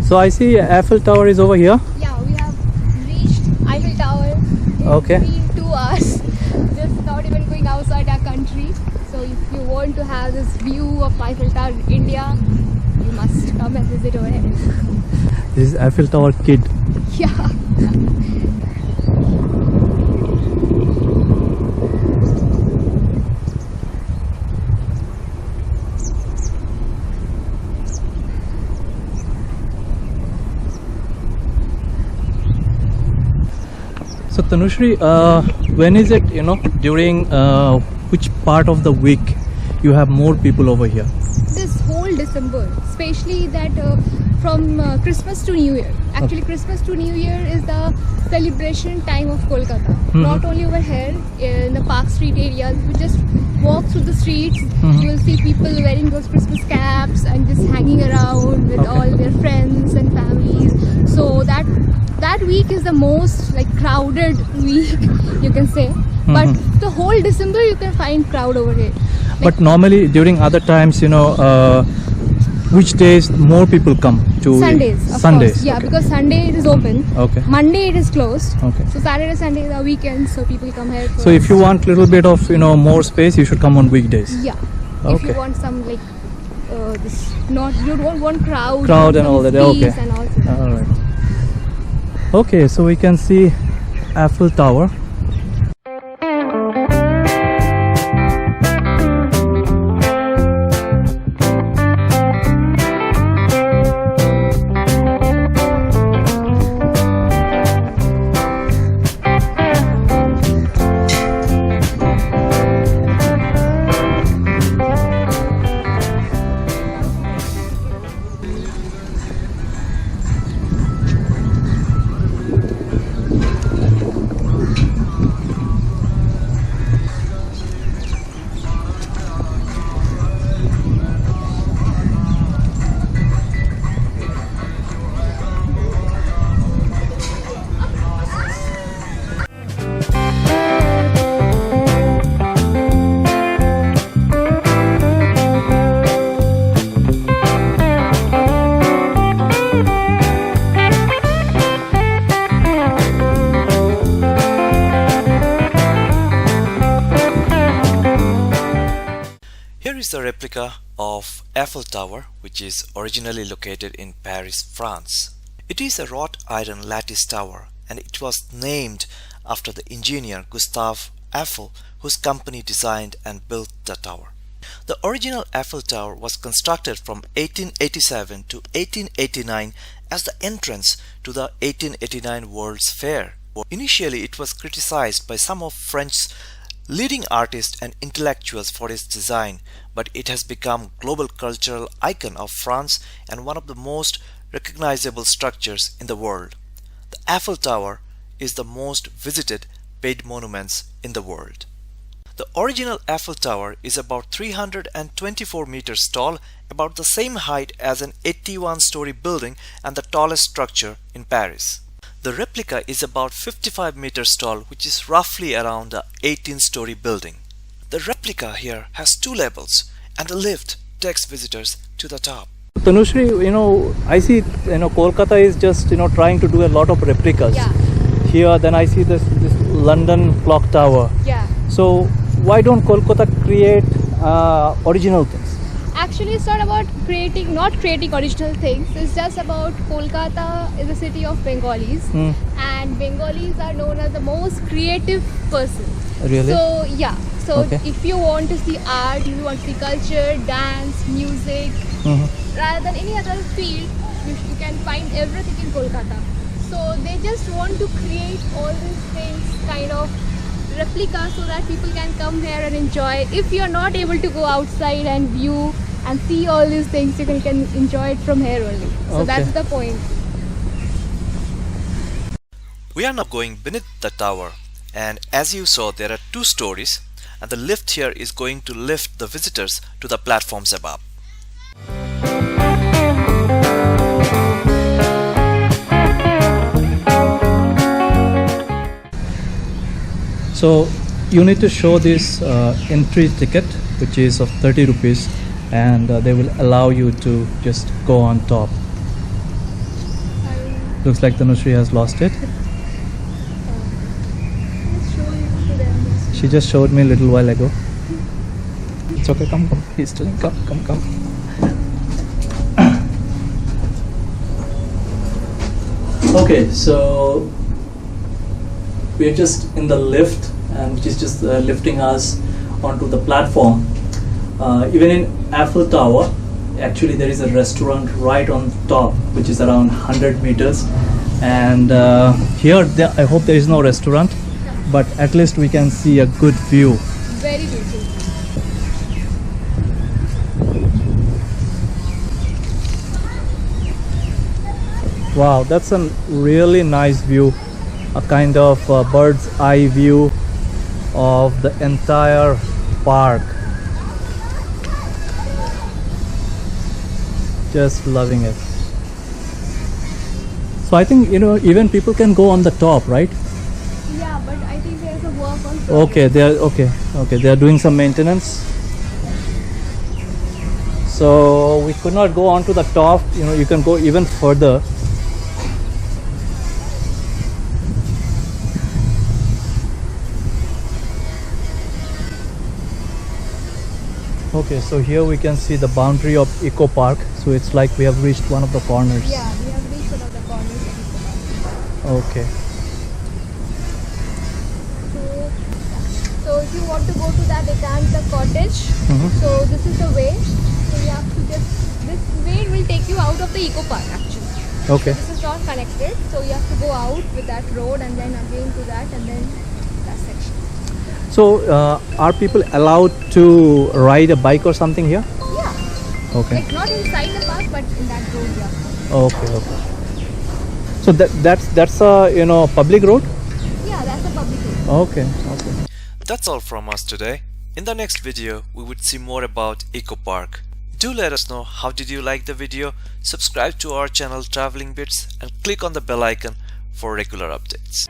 So I see Eiffel Tower is over here. Yeah, we have reached Eiffel Tower in Okay. 2 hours. Just not even going outside our country. So if you want to have this view of Eiffel Tower in India, you must come and visit over here. This is Eiffel Tower Kid. Yeah. So Tanushri, when is it, during which part of the week you have more people over here? This whole December, especially that from Christmas to New Year. Actually, Christmas to New Year is the celebration time of Kolkata. Not only over here in the Park Street areas, you just walk through the streets, you will see people wearing those Christmas caps and just hanging around with all their friends and families. So that week is the most crowded week, you can say. But the whole December you can find crowd over here. But normally during other times, which days more people come to? Sundays, of Sundays, course. Yeah, okay. because Sunday it is open. Okay. Monday it is closed. Okay. So Saturday, Sunday are weekends, so people come here. So if you want little bit of more space, you should come on weekdays. Yeah. If Okay. you want some this you don't want crowd And some all that. peace Okay. and all that. All right. Okay, so we can see Eiffel Tower. Here is the replica of Eiffel Tower, which is originally located in Paris, France. It is a wrought iron lattice tower, and it was named after the engineer Gustave Eiffel, whose company designed and built the tower. The original Eiffel Tower was constructed from 1887 to 1889 as the entrance to the 1889 World's Fair. Initially, it was criticized by some of French's leading artists and intellectuals for its design, but it has become global cultural icon of France and one of the most recognizable structures in the world. The Eiffel Tower is the most visited paid monuments in the world. The original Eiffel Tower is about 324 meters tall, about the same height as an 81-story building and the tallest structure in Paris. The replica is about 55 meters tall, which is roughly around a 18-story building. The replica here has 2 levels, and a lift takes visitors to the top. Tanushri, I see, Kolkata is just, trying to do a lot of replicas. Yeah. Here, then I see this London clock tower. Yeah. So why don't Kolkata create original things? Actually, it's not about not creating original things. It's just about Kolkata is a city of Bengalis, and Bengalis are known as the most creative person. Really? So yeah. So Okay. if you want to see art, if you want to see culture, dance, music, rather than any other field, you can find everything in Kolkata. So they just want to create all these things kind of replica so that people can come here and enjoy. If you're not able to go outside and view and see all these things, you can enjoy it from here only. So that's the point. We are now going beneath the tower, and as you saw, there are 2 stories, and the lift here is going to lift the visitors to the platforms above. So you need to show this entry ticket, which is of 30 rupees, and they will allow you to just go on top. Looks like Tanushree has lost it. Let's show you to them. She just showed me a little while ago. It's okay, come. He's telling, come. Okay, so we're just in the lift, and which is just lifting us onto the platform. Even in Eiffel Tower, actually there is a restaurant right on top, which is around 100 meters. And I hope there is no restaurant, but at least we can see a good view. Very beautiful. Wow, that's a really nice view, a kind of bird's eye view of the entire park. Just loving it. So I think, even people can go on the top, right? Yeah, but I think there's a work on top. Okay, they are doing some maintenance. So we could not go on to the top. You can go even further. Okay, so here we can see the boundary of Eco Park. So it's like we have reached one of the corners. Yeah, we have reached one of the corners of the park. Okay. So if you want to go to that Ekanta cottage, so this is the way. So you have to this way will take you out of the Eco Park actually. Okay. This is not connected, so you have to go out with that road and then again to that and then that section. So are people allowed to ride a bike or something here? Yeah. Okay. Like not inside the park, but in that road, yeah. Okay. So that's a public road? Yeah, that's a public road. Okay. That's all from us today. In the next video, we would see more about Eco Park. Do let us know how did you like the video, subscribe to our channel Traveling Bits and click on the bell icon for regular updates.